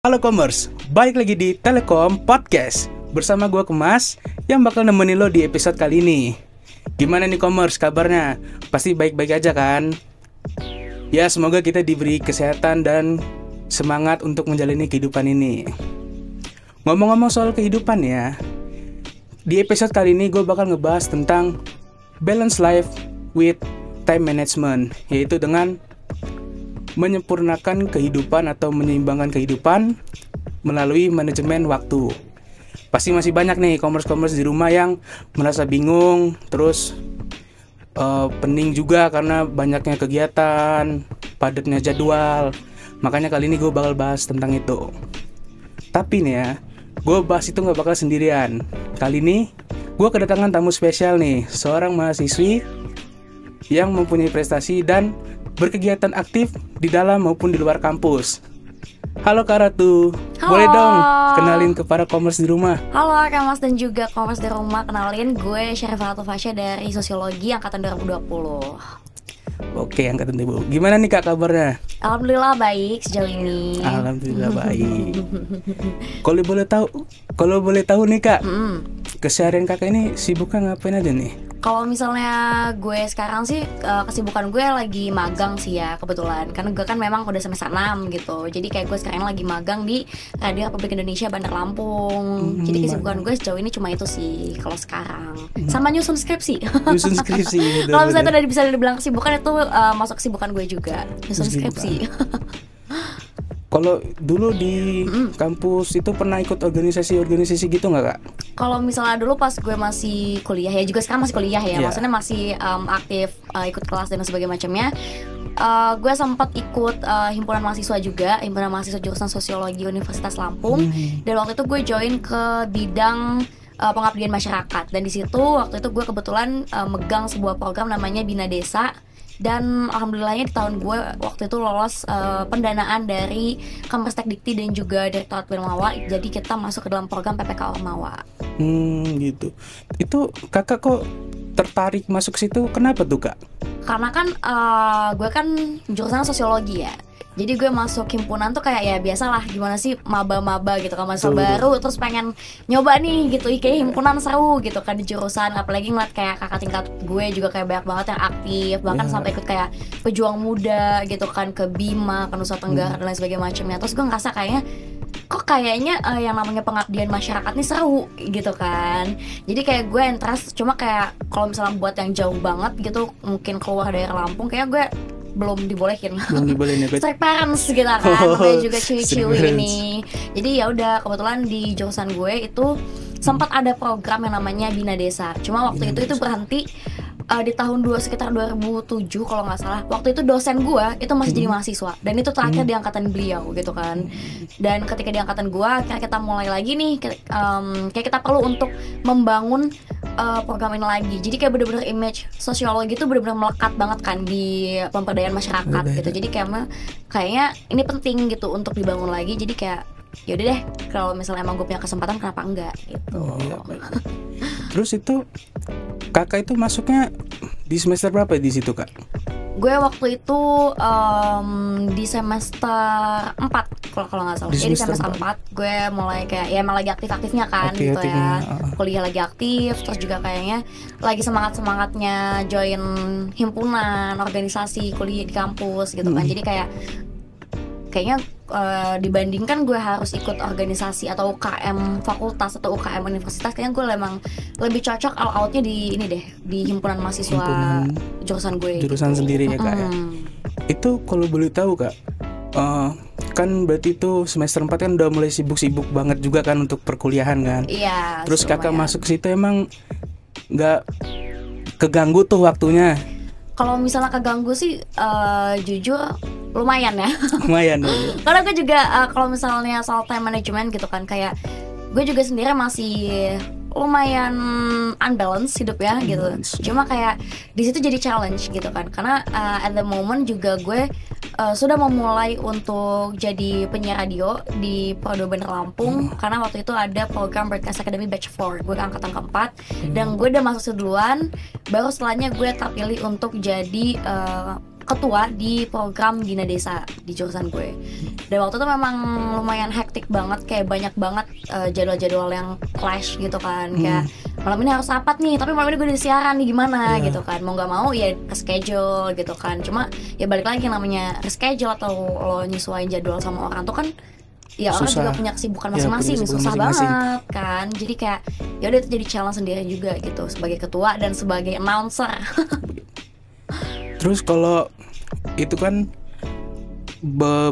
Halo Commerce, balik lagi di Telekom Podcast bersama gue Kemas yang bakal nemenin lo di episode kali ini. Gimana nih Commerce kabarnya? Pasti baik-baik aja kan? Ya semoga kita diberi kesehatan dan semangat untuk menjalani kehidupan ini. Ngomong-ngomong soal kehidupan ya, di episode kali ini gue bakal ngebahas tentang balance life with time management, yaitu dengan menyempurnakan kehidupan atau menyeimbangkan kehidupan melalui manajemen waktu. Pasti masih banyak nih commerce di rumah yang merasa bingung, terus pening juga karena banyaknya kegiatan, padatnya jadwal. Makanya kali ini gue bakal bahas tentang itu. Tapi nih ya, gue bahas itu gak bakal sendirian. Kali ini gue kedatangan tamu spesial nih, seorang mahasiswi yang mempunyai prestasi dan berkegiatan aktif di dalam maupun di luar kampus. Halo Kak Ratu. Halo. Boleh dong kenalin ke para commerce di rumah. Halo Kak Mas dan juga commerce di rumah. Kenalin, gue Syarifah Fasya dari Sosiologi angkatan 2020. Oke, angkatan ibu. Gimana nih Kak kabarnya? Alhamdulillah baik sejauh ini. Alhamdulillah baik. Kalau boleh tahu nih Kak, keseharian Kakak ini sibuknya ngapain aja nih? Kalau misalnya gue sekarang sih kesibukan gue lagi magang sih ya kebetulan. Karena gue kan memang udah semester 6 gitu. Jadi kayak gue sekarang lagi magang di Radio Republik Indonesia Bandar Lampung. Jadi kesibukan gue sejauh ini cuma itu sih kalau sekarang. Sama nyusun skripsi. Nyusun skripsi. Kalau misalnya itu udah bisa dibilang kesibukan, itu masuk kesibukan gue juga. Nyusun skripsi. Kalau dulu di kampus itu pernah ikut organisasi gitu nggak Kak? Kalau misalnya dulu pas gue masih kuliah ya, juga sekarang masih kuliah ya, maksudnya masih aktif ikut kelas dan sebagainya macamnya. Gue sempat ikut himpunan mahasiswa juga, himpunan mahasiswa jurusan Sosiologi Universitas Lampung. Dan waktu itu gue join ke bidang pengabdian masyarakat. Dan di situ waktu itu gue kebetulan megang sebuah program namanya Bina Desa. Dan alhamdulillahnya di tahun gue waktu itu lolos pendanaan dari Kemristek Dikti dan juga Direktorat Ormawa. Jadi kita masuk ke dalam program PPK Ormawa. Gitu. Itu kakak kok tertarik masuk situ, kenapa tuh Kak? Karena kan gue kan jurusan sosiologi ya. Jadi gue masuk himpunan tuh kayak ya biasalah, gimana sih maba-maba gitu kan, mahasiswa baru terus pengen nyoba nih gitu, kayak himpunan seru gitu kan di jurusan. Apalagi ngeliat kayak kakak tingkat gue juga kayak banyak banget yang aktif, bahkan sampai ikut kayak pejuang muda gitu kan ke Bima, ke Nusa Tenggara dan lain sebagainya macamnya. Terus gue ngerasa kayaknya yang namanya pengabdian masyarakat nih seru gitu kan. Jadi kayak gue interest, cuma kayak kalau misalnya buat yang jauh banget gitu, mungkin keluar dari Lampung, kayak gue belum dibolehin ya strict parents gitu kan. Namanya juga ciwi-ciwi ini. Jadi ya udah, kebetulan di jurusan gue itu sempat ada program yang namanya Bina Desa. Cuma waktu itu berhenti di tahun sekitar 2007 kalau nggak salah. Waktu itu dosen gue itu masih jadi mahasiswa, dan itu terakhir di angkatan beliau gitu kan. Dan ketika di angkatan gue akhirnya kita mulai lagi nih, kayak kita perlu untuk membangun program ini lagi. Jadi kayak bener-bener image sosiologi itu bener-bener melekat banget kan di pemberdayaan masyarakat gitu. Jadi kayaknya ini penting gitu untuk dibangun lagi. Jadi kayak yaudah deh, kalau misalnya emang gue punya kesempatan kenapa enggak gitu. Terus itu kakak itu masuknya di semester berapa di situ Kak? Gue waktu itu di semester 4 kalau nggak salah. Jadi semester 4 gue mulai kayak ya emang lagi aktif-aktifnya kan gitu ya. Kuliah lagi aktif, terus juga kayaknya lagi semangatnya join himpunan, organisasi, kuliah di kampus gitu kan. Jadi kayaknya dibandingkan gue harus ikut organisasi atau UKM fakultas atau UKM universitas, kayaknya gue memang lebih cocok all outnya di ini deh, di himpunan mahasiswa jurusan gue. Jurusan gitu sendiri ya Kak ya. Itu kalau boleh tahu Kak, kan berarti itu semester 4 kan udah mulai sibuk-sibuk banget juga kan untuk perkuliahan kan. Iya. Terus kakak masuk situ emang nggak keganggu tuh waktunya? Kalau misalnya keganggu sih jujur lumayan ya. Lumayan. Karena gue juga kalau misalnya soal time management gitu kan, kayak gue juga sendiri masih lumayan unbalance hidup ya gitu. Cuma kayak di situ jadi challenge gitu kan, karena at the moment juga gue sudah memulai untuk jadi penyiar radio di Prodo Bandar Lampung. Karena waktu itu ada program Broadcast Academy Batch 4, gue angkatan keempat, dan gue udah masuk duluan. Baru setelahnya gue terpilih untuk jadi ketua di program Bina Desa di jurusan gue. Dan waktu itu memang lumayan hektik banget, kayak banyak banget jadwal-jadwal yang clash gitu kan. Kayak malam ini harus rapat nih, tapi malam ini gue udah siaran nih, gimana gitu kan. Mau gak mau ya ke schedule gitu kan. Cuma ya balik lagi, namanya reschedule atau lo nyesuaiin jadwal sama orang tuh kan ya orang juga punya kesibukan masing-masing, susah banget kan. Jadi kayak ya udah itu jadi challenge sendiri juga gitu sebagai ketua dan sebagai announcer. Terus kalau itu kan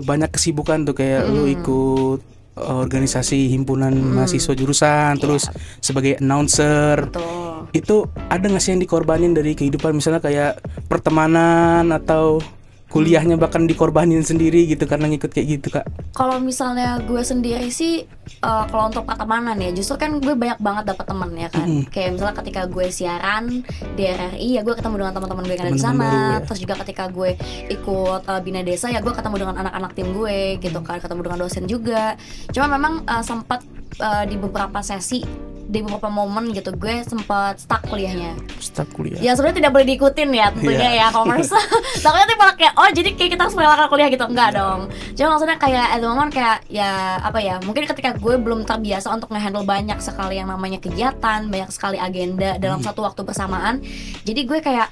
banyak kesibukan tuh, kayak lu ikut organisasi himpunan mahasiswa jurusan, terus sebagai announcer. Betul. Itu ada nggak sih yang dikorbanin dari kehidupan, misalnya kayak pertemanan atau kuliahnya bahkan dikorbanin sendiri gitu karena ngikut kayak gitu, Kak? Kalau misalnya gue sendiri sih, kalau untuk pertemanan ya, justru kan gue banyak banget dapat temen ya kan. Kayak misalnya ketika gue siaran di RRI ya gue ketemu dengan teman-teman gue yang ada di sana. Terus juga ketika gue ikut Bina Desa ya gue ketemu dengan anak-anak tim gue gitu kan, ketemu dengan dosen juga. Cuma memang sempat di beberapa sesi, di beberapa momen gitu gue sempat stuck kuliahnya. Stuck kuliah. Ya sebenarnya tidak boleh diikutin ya tentunya ya commerce. Takutnya tuh malah kayak jadi kayak kita harus merelakan kuliah gitu, enggak dong. Cuma maksudnya kayak at the moment kayak ya apa ya, mungkin ketika gue belum terbiasa untuk ngehandle banyak sekali yang namanya kegiatan, banyak sekali agenda dalam satu waktu bersamaan. Jadi gue kayak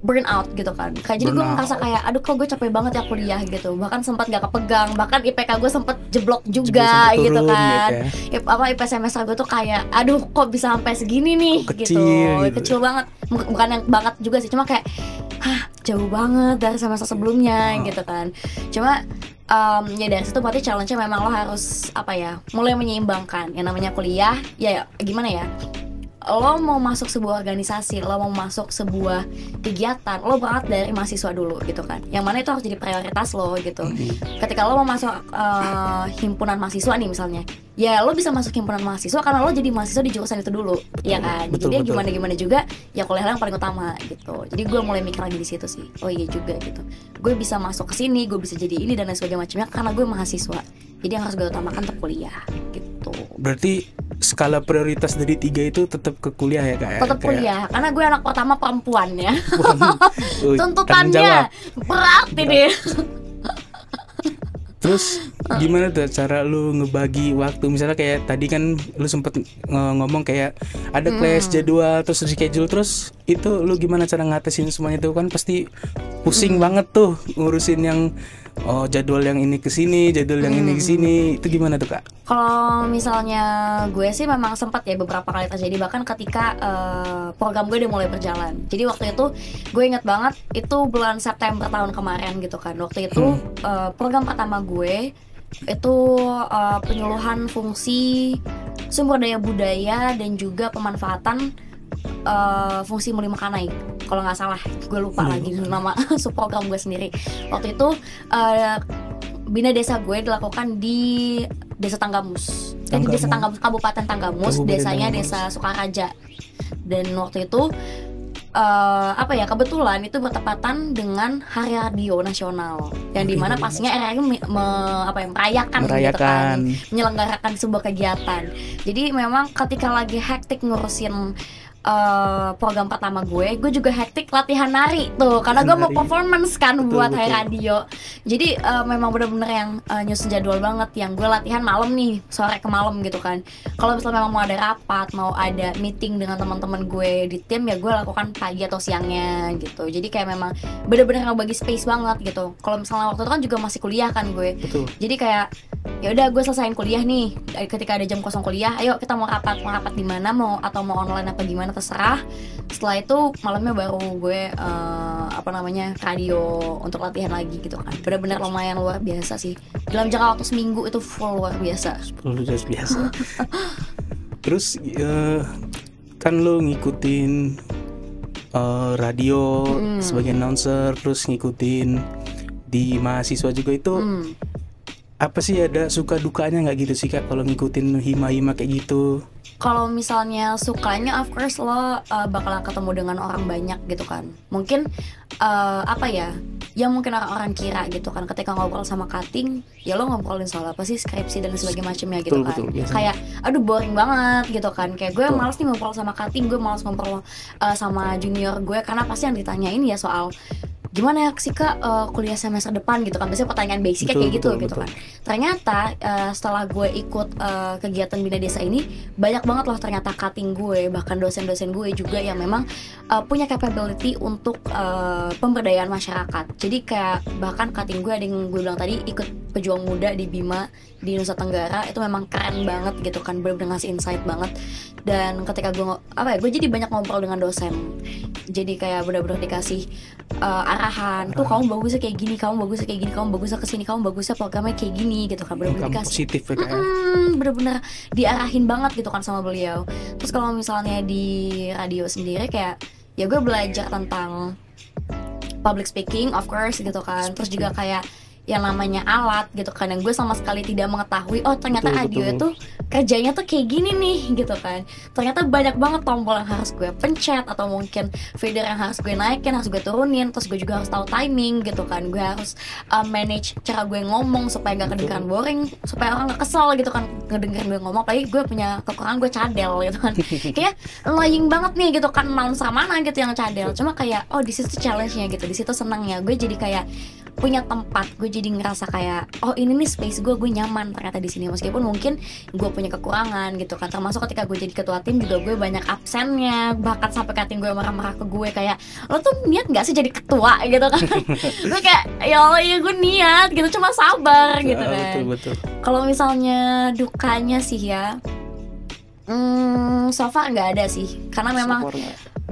burn out gitu kan. Kayak jadi gue ngerasa kayak aduh kok gue capek banget ya kuliah gitu. Bahkan sempat gak kepegang, bahkan IPK gue sempat jeblok juga gitu kan. IP semester gue tuh kayak aduh kok bisa sampai segini nih gitu. Kecil banget. Bukan yang banget juga sih, cuma kayak jauh banget dari semester sebelumnya gitu kan. Cuma ya dari situ berarti challenge-nya memang lo harus apa ya, mulai menyeimbangkan yang namanya kuliah. Ya gimana ya, lo mau masuk sebuah organisasi, lo mau masuk sebuah kegiatan, lo berangkat dari mahasiswa dulu gitu kan. Yang mana itu harus jadi prioritas lo gitu. Ketika lo mau masuk himpunan mahasiswa nih misalnya, ya lo bisa masuk himpunan mahasiswa karena lo jadi mahasiswa di jurusan itu dulu, ya kan. Jadi gimana juga ya kuliah yang paling utama gitu. Jadi gue mulai mikir lagi di situ sih. Oh iya juga gitu. Gue bisa masuk ke sini, gue bisa jadi ini dan lain sebagainya macamnya karena gue mahasiswa. Jadi yang harus gue utamakan tetap kuliah gitu. Berarti skala prioritas dari 3 itu tetap ke kuliah ya, Kak? Tetap kuliah, karena gue anak pertama perempuan ya. Tuntutannya berat ini. Terus gimana tuh cara lu ngebagi waktu? Misalnya kayak tadi kan lu sempet ngomong kayak ada clash jadwal, terus reschedule, terus itu lu gimana cara ngatasin semuanya itu? Kan pasti pusing banget tuh ngurusin yang jadwal yang ini ke sini, jadwal yang ini ke sini. Itu gimana tuh, Kak? Kalau misalnya gue sih memang sempat ya beberapa kali terjadi, bahkan ketika program gue udah mulai berjalan. Jadi waktu itu gue inget banget, itu bulan September tahun kemarin gitu kan. Waktu itu program pertama gue itu penyuluhan fungsi sumber daya budaya dan juga pemanfaatan fungsi Muli Mekanai, kalau nggak salah, gue lupa lagi nama subprogram gue sendiri. Waktu itu Bina Desa gue dilakukan di Desa Tanggamus. Jadi Desa Tanggamus, Kabupaten Tanggamus, desanya Desa Sukaraja. Dan waktu itu kebetulan itu bertepatan dengan Hari Radio Nasional, yang dimana pastinya RRI merayakan gitu kan, menyelenggarakan sebuah kegiatan. Jadi memang ketika lagi hektik ngurusin program pertama gue juga hektik latihan nari tuh, karena gue mau performance kan buat Hari Radio. Jadi memang bener-bener yang nyusun jadwal banget, yang gue latihan malam nih, sore ke malam gitu kan. Kalau misalnya memang mau ada rapat, mau ada meeting dengan teman-teman gue di tim, ya gue lakukan pagi atau siangnya gitu. Jadi kayak memang bener-bener bagi space banget gitu. Kalau misalnya waktu itu kan juga masih kuliah kan gue. Jadi kayak ya udah gue selesain kuliah nih, ketika ada jam kosong kuliah, ayo kita mau rapat di mana, mau online apa gimana terserah. Setelah itu malamnya baru gue radio untuk latihan lagi gitu kan. Benar-benar lumayan luar biasa sih. Dalam jangka waktu seminggu itu full luar biasa. Terus kan lo ngikutin radio sebagai announcer, terus ngikutin di mahasiswa juga itu. Apa sih, ada suka dukanya nggak gitu sih, Kak, kalau ngikutin hima-hima kayak gitu? Kalau misalnya sukanya, of course lo bakalan ketemu dengan orang banyak gitu kan. Mungkin yang mungkin orang-orang kira gitu kan, ketika ngobrol sama cutting, ya lo ngobrolin soal apa sih, skripsi dan sebagainya macamnya gitu kan. Kayak aduh boring banget gitu kan. Kayak gue malas nih ngobrol sama cutting, gue malas ngobrol sama junior gue, karena pasti yang ditanyain ya soal gimana ya sih Kak kuliah semester depan gitu kan, biasanya pertanyaan basicnya kayak gitu gitu kan. Ternyata setelah gue ikut kegiatan Bina Desa ini, banyak banget loh ternyata cutting gue, bahkan dosen-dosen gue juga yang memang punya capability untuk pemberdayaan masyarakat. Jadi kayak bahkan cutting gue ada yang gue bilang tadi ikut pejuang muda di Bima di Nusa Tenggara, itu memang keren banget gitu kan, bener-bener ngasih insight banget. Dan ketika gue jadi banyak ngobrol dengan dosen, jadi kayak bener-bener dikasih arahan, tuh kamu bagusnya kayak gini, kamu bagusnya kayak gini, kamu bagusnya kesini, kamu bagusnya programnya kayak gini gitu kan, bener-bener dikasih positif ya, kayak bener-bener diarahin banget gitu kan sama beliau. Terus kalau misalnya di radio sendiri kayak ya gue belajar tentang public speaking of course gitu kan, terus juga kayak yang namanya alat gitu kan, yang gue sama sekali tidak mengetahui, oh ternyata radio itu kerjanya tuh kayak gini nih gitu kan. Ternyata banyak banget tombol yang harus gue pencet, atau mungkin fader yang harus gue naikin, harus gue turunin. Terus gue juga harus tahu timing gitu kan, gue harus manage cara gue ngomong supaya gak kedengeran boring, supaya orang gak kesel gitu kan ngedengerin gue ngomong. Apalagi gue punya kekurangan, gue cadel gitu kan. Kayak annoying banget nih gitu kan, announcer mana gitu yang cadel. Cuma kayak oh di situ challenge-nya gitu, di situ senangnya gue jadi kayak punya tempat, gue jadi ngerasa kayak oh ini nih space gue nyaman ternyata di sini, meskipun mungkin gue punya kekurangan gitu kan. Termasuk ketika gue jadi ketua tim juga gue banyak absennya, bahkan sampai kating gue marah-marah ke gue kayak lo tuh niat nggak sih jadi ketua gitu kan. Gue kayak ya Allah ya gue niat gitu, cuma sabar gitu kan. Kalau misalnya dukanya sih ya so far nggak ada sih, karena memang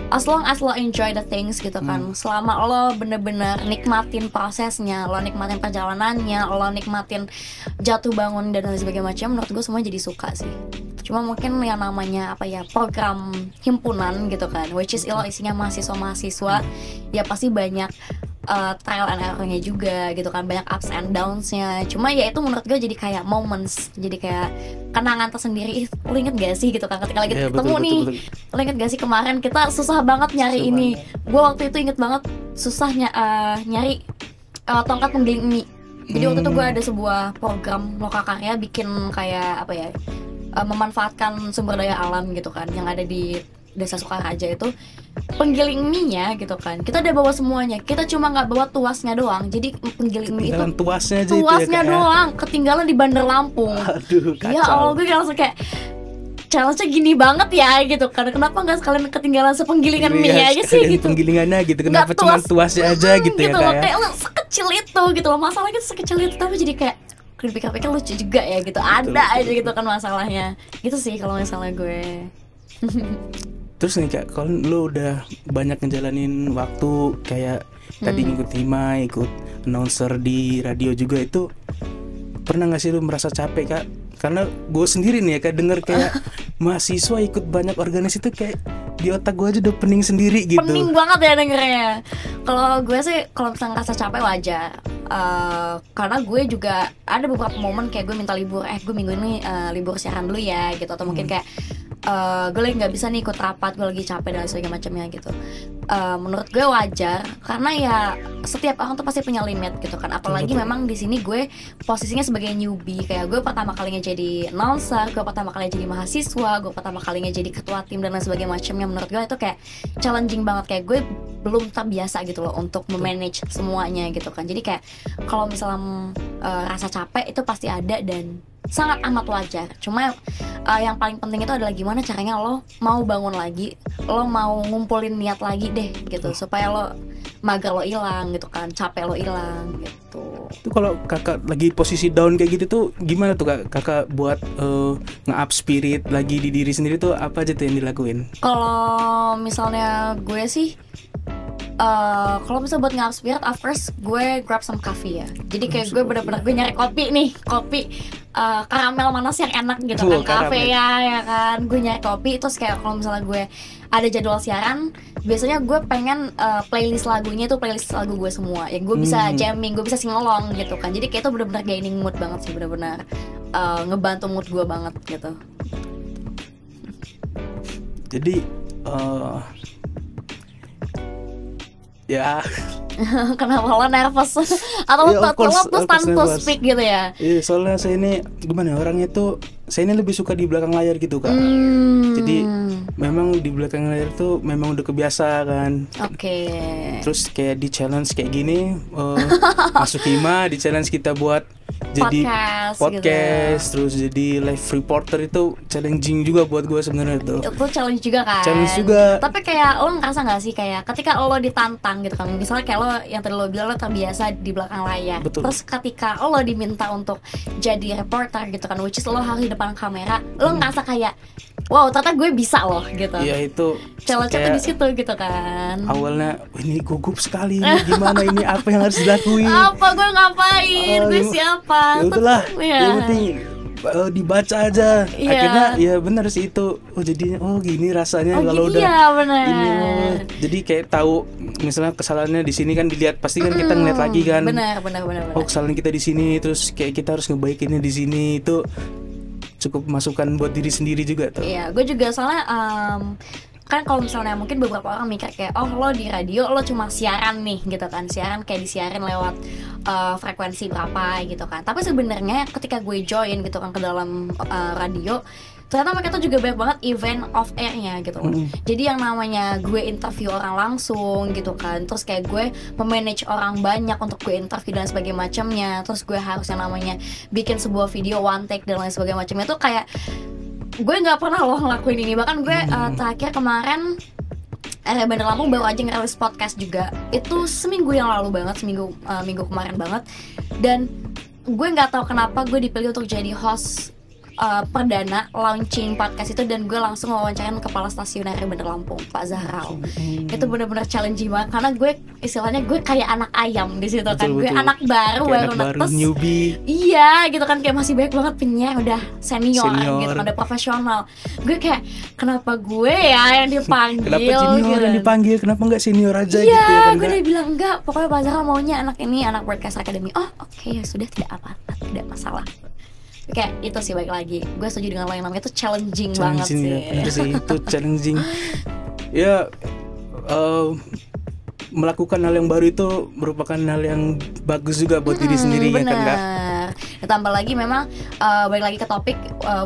as long as lo enjoy the things gitu kan, selama lo bener-bener nikmatin prosesnya, lo nikmatin perjalanannya, lo nikmatin jatuh bangun dan lain sebagainya macam, menurut gue semua jadi suka sih. Cuma mungkin yang namanya apa ya, program himpunan gitu kan, which is lo isinya mahasiswa-mahasiswa, ya pasti banyak trial and error-nya juga gitu kan, banyak ups and downs-nya. Cuma ya itu menurut gue jadi kayak moments, jadi kayak kenangan tersendiri. Lo inget gak sih gitu kan ketika lagi ketemu nih, lo inget gak sih kemarin kita susah banget nyari ini. Gue waktu itu inget banget susahnya nyari tongkat penggiling mie. Jadi waktu itu gue ada sebuah program lokakarya bikin kayak apa ya, memanfaatkan sumber daya alam gitu kan yang ada di Desa Sukaraja itu, penggiling mie-nya gitu kan, kita udah bawa semuanya, kita cuma nggak bawa tuasnya doang. Jadi penggiling mie itu tuasnya ya, doang ketinggalan di Bandar Lampung. Aduh, kacau. Ya Allah, gue langsung kayak challenge-nya gini banget ya gitu kan. Kenapa nggak sekalian ketinggalan sepenggilingan mie aja sih gitu, penggilingannya gitu, kenapa cuma tuasnya aja gitu ya kayak lo sekecil itu gitu loh, masalahnya sekecil itu, tapi jadi kayak pikir-pikir lucu juga ya gitu, ada aja gitu kan masalahnya gitu sih kalau misalnya gue. Terus nih Kak, kalau lo udah banyak ngejalanin waktu kayak tadi ngikut Hima, ikut announcer di radio juga, itu pernah gak sih lo merasa capek Kak? Karena gue sendiri nih ya Kak, denger kayak mahasiswa ikut banyak organisasi itu kayak di otak gue aja udah pening sendiri gitu. Pening banget ya dengernya. Kalau gue sih kalau misalnya ngerasa capek wajar, karena gue juga ada beberapa momen kayak gue minta libur, gue minggu ini libur siaran dulu ya gitu, atau mungkin kayak gue lagi nggak bisa nih ikut rapat, gue lagi capek dan sebagainya macamnya gitu. Menurut gue wajar, karena ya setiap orang tuh pasti punya limit gitu kan. Apalagi memang di sini gue posisinya sebagai newbie, kayak gue pertama kalinya jadi announcer, gue pertama kalinya jadi mahasiswa, gue pertama kalinya jadi ketua tim dan lain sebagainya macamnya. Menurut gue itu kayak challenging banget, kayak gue belum terbiasa gitu loh untuk memanage semuanya gitu kan. Jadi kayak kalau misalnya rasa capek itu pasti ada dan sangat amat wajar. Cuma yang paling penting itu adalah gimana caranya lo mau bangun lagi, lo mau ngumpulin niat lagi deh gitu, supaya lo mager lo hilang gitu kan, capek lo hilang gitu. Itu kalau kakak lagi posisi down kayak gitu tuh gimana tuh kakak buat nge-up spirit lagi di diri sendiri tuh, apa aja tuh yang dilakuin? Kalau misalnya gue sih kalau misalnya buat nge-up spirit, of course gue grab some coffee ya. Jadi kayak gue bener-bener gue nyari kopi karamel mana sih yang enak gitu kan, kafe ya kan. Gue nyari kopi, terus kayak kalau misalnya gue ada jadwal siaran, biasanya gue pengen playlist lagunya itu playlist lagu gue semua, yang gue bisa jamming, gue bisa singelong gitu kan. Jadi kayak itu bener-bener gaining mood banget sih, bener-bener ngebantu mood gue banget gitu. Jadi ya kenapa lo nervous? Atau lo tuh stand to speak gitu ya? Iya, soalnya saya ini gimana, orangnya tuh saya ini lebih suka di belakang layar gitu Kak. Jadi memang di belakang layar tuh memang udah kebiasa kan. Oke. Terus kayak di challenge kayak gini, masuk Hima, di challenge kita buat jadi podcast, terus jadi live reporter, itu challenging juga buat gue sebenarnya tuh. Itu challenge juga kan. Challenge juga. Tapi kayak lo ngerasa nggak sih kayak ketika lo ditantang gitu kan, misalnya kayak lo yang tadi lo bilang lo terbiasa di belakang layar. Betul. Terus ketika lo diminta untuk jadi reporter gitu kan, which is lo harus di depan kamera, lo ngerasa kayak wow, ternyata gue bisa loh gitu. Iya, itu challenge-nya tuh di situ gitu kan. Awalnya ini gugup sekali, ini gimana, ini apa yang harus dilakuin? Apa gue ngapain? Gue siapa? Ya itulah, ya. yang penting dibaca aja. Akhirnya ya benar sih itu. Oh jadinya gini rasanya kalau udah bener. ini. Jadi kayak tahu misalnya kesalahannya di sini kan dilihat, pasti kan kita ngeliat lagi kan. Benar. Oh kesalahan kita di sini, terus kayak kita harus ngebaikinnya di sini, itu cukup masukan buat diri sendiri juga tuh. Iya, gue juga soalnya kan kalau misalnya mungkin beberapa orang mikir kayak lo di radio lo cuma siaran nih gitu kan, siaran kayak disiarin lewat frekuensi berapa gitu kan. Tapi sebenarnya ketika gue join gitu kan ke dalam radio, ternyata mereka tuh juga banyak banget event off airnya gitu. Jadi yang namanya gue interview orang langsung gitu kan, terus kayak gue memanage orang banyak untuk gue interview dan sebagainya macamnya. Terus gue harus yang namanya bikin sebuah video one take dan lain sebagainya macamnya, tuh kayak gue nggak pernah loh ngelakuin ini. Bahkan gue terakhir kemarin Bandar Lampung baru aja ngerilis podcast juga, itu seminggu yang lalu banget, minggu kemarin banget. Dan gue nggak tahu kenapa gue dipilih untuk jadi host perdana launching podcast itu, dan gue langsung wawancarain kepala stasiun RRI Bandar Lampung, Pak Zahral. Itu benar-benar challenging banget karena gue istilahnya gue kayak anak ayam di situ kan. Gue anak baru netes, newbie. Iya gitu kan, kayak masih banyak banget penyiar udah senior gitu kan, udah profesional. Gue kayak kenapa gue ya yang dipanggil? Kenapa junior gitu. yang dipanggil? Kenapa nggak senior aja gitu ya kan? Gue udah bilang enggak, pokoknya Pak Zahral maunya anak ini anak Broadcast Academy. Oke, ya sudah, tidak apa-apa, tidak masalah. Kayak itu sih, baik lagi gue setuju dengan lo yang namanya itu challenging banget sih. Bener sih, itu challenging. Ya melakukan hal yang baru itu merupakan hal yang bagus juga buat diri sendiri ya kan Kak. Ditambah lagi memang balik lagi ke topik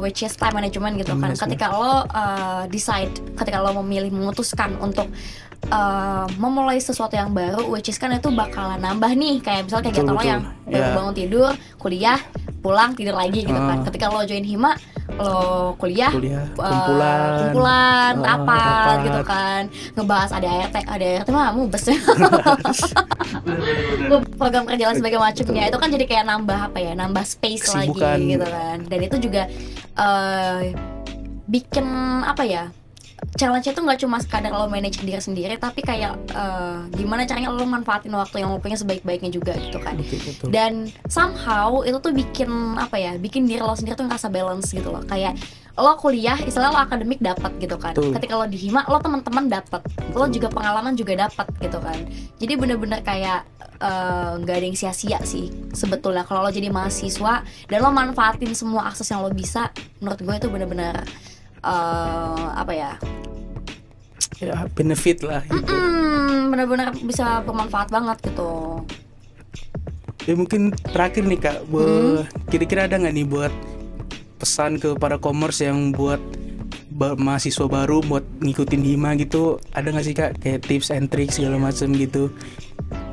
which is time management gitu kan. Ketika lo decide, ketika lo memutuskan untuk memulai sesuatu yang baru, which is kan itu bakalan nambah nih, kayak misalnya kegiatan lo yang baru bangun tidur, kuliah, pulang, tidur lagi gitu kan. Ketika lo join Hima, lo kuliah kumpulan rapat gitu kan, ngebahas ADART mah mubes ya. Program kerja dan sebagainya macamnya, itu kan jadi kayak nambah space kesibukan lagi gitu kan. Dan itu juga bikin challenge itu nggak cuma sekadar lo manage diri sendiri, tapi kayak gimana caranya lo manfaatin waktu yang lo punya sebaik-baiknya juga gitu kan. Betul. Dan somehow itu tuh bikin diri lo sendiri tuh ngerasa balance gitu loh. Kayak lo kuliah, istilah lo akademik dapat gitu kan. Ketika lo di Hima, lo teman-teman dapat, lo juga pengalaman juga dapat gitu kan. Jadi bener-bener kayak nggak ada yang sia-sia sih sebetulnya kalau lo jadi mahasiswa dan lo manfaatin semua akses yang lo bisa. Menurut gue itu bener-bener ya benefit lah gitu. Benar-benar bisa bermanfaat banget gitu. Ya mungkin terakhir nih Kak, kira-kira ada nggak nih buat pesan ke para commerce yang buat mahasiswa baru buat ngikutin Hima gitu, ada nggak sih Kak kayak tips and tricks segala macam gitu?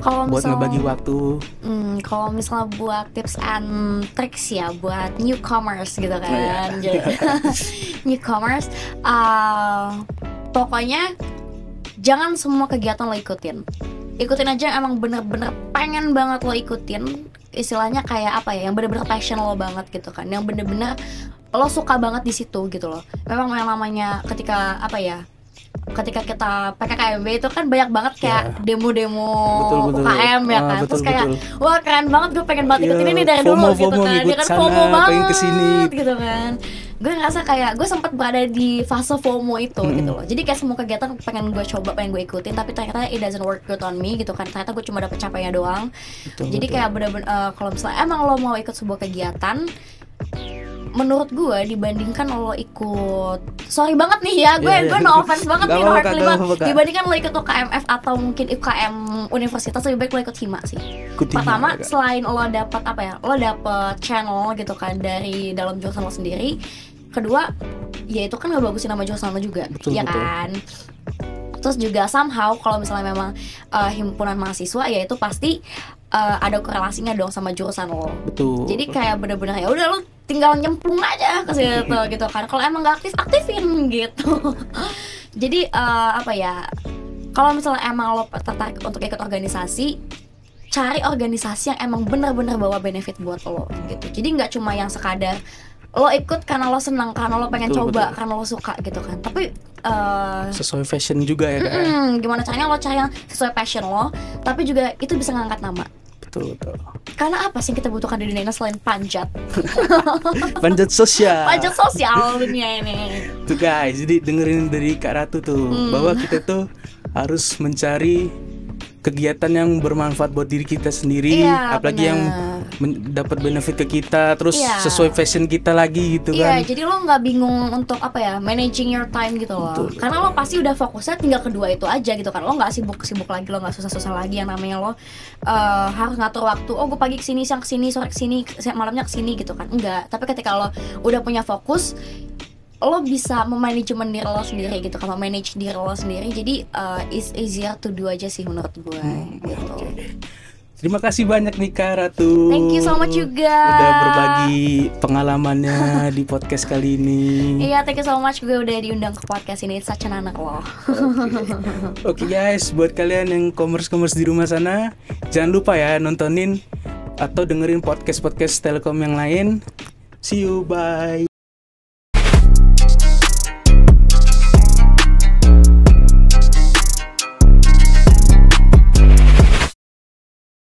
Kalau buat ngebagi waktu. Kalau misalnya buat tips and tricks ya buat newcomers gitu kan. Newcomers, pokoknya jangan semua kegiatan lo ikutin aja emang bener-bener pengen banget lo ikutin. Istilahnya kayak yang bener-bener passion lo banget gitu kan, yang bener-bener lo suka banget di situ gitu loh. Memang yang namanya ketika kita PKKMB itu kan banyak banget kayak demo-demo UKM ya kan. Terus kayak wah keren banget, gue pengen banget ikutin ini dari dulu gitu kan. Dia kan FOMO banget gitu kan. Gue ngerasa kayak gue sempat berada di fase FOMO itu gitu loh. Jadi kayak semua kegiatan pengen gue coba, pengen gue ikutin, tapi ternyata it doesn't work good on me gitu kan. Ternyata gue cuma dapet capeknya doang. Jadi kayak bener-bener kalau misalnya emang lo mau ikut sebuah kegiatan, menurut gue dibandingkan lo ikut, sorry banget nih ya, gue no offense banget nih, dibandingkan lo ikut UKMF atau mungkin UKM universitas, lebih baik lo ikut HIMA sih. Pertama, selain lo dapat apa ya, lo dapet channel gitu kan dari dalam jurusan lo sendiri. Kedua, ya itu kan ngebagusin nama jurusan lo juga, ya kan. Terus juga somehow kalau misalnya memang himpunan mahasiswa, ya itu pasti ada korelasinya dong sama jurusan lo. Betul. Jadi kayak bener-bener ya udah lo tinggal nyemplung aja ke situ gitu kan. Kalau emang gak aktif, aktifin gitu. Jadi apa ya? Kalau misalnya emang lo tertarik untuk ikut organisasi, cari organisasi yang emang bener-bener bawa benefit buat lo gitu. Jadi nggak cuma yang sekadar lo ikut karena lo senang, karena lo pengen coba, karena lo suka gitu kan. Tapi sesuai fashion juga ya kan. Gimana caranya lo cari yang sesuai passion lo, tapi juga itu bisa ngangkat nama. Betul. Karena apa sih yang kita butuhkan di dunia ini selain panjat? Panjat sosial. Panjat sosial dunia ini. Tuh guys, jadi dengerin dari Kak Ratu tuh bahwa kita tuh harus mencari kegiatan yang bermanfaat buat diri kita sendiri, apalagi yang dapat benefit ke kita, terus sesuai fashion kita lagi gitu kan. Iya, jadi lo nggak bingung untuk apa ya, managing your time gitu loh. Betul. Karena lo pasti udah fokusnya tinggal kedua itu aja gitu kan. Lo nggak sibuk-sibuk lagi, lo nggak susah-susah lagi yang namanya lo harus ngatur waktu. Oh, gue pagi kesini, siang kesini, sore kesini, malamnya kesini gitu kan. Enggak. Tapi ketika lo udah punya fokus, lo bisa memanajemen diri lo sendiri gitu, kan, manage diri lo sendiri. Jadi it's easier to do aja sih menurut gue gitu. Terima kasih banyak nih Kak Ratu. Thank you so much juga. Udah berbagi pengalamannya di podcast kali ini. Iya, thank you so much juga udah diundang ke podcast ini. It's such an honor loh. Oke guys, buat kalian yang commerce di rumah sana, jangan lupa ya nontonin atau dengerin podcast Telkom yang lain. See you, bye.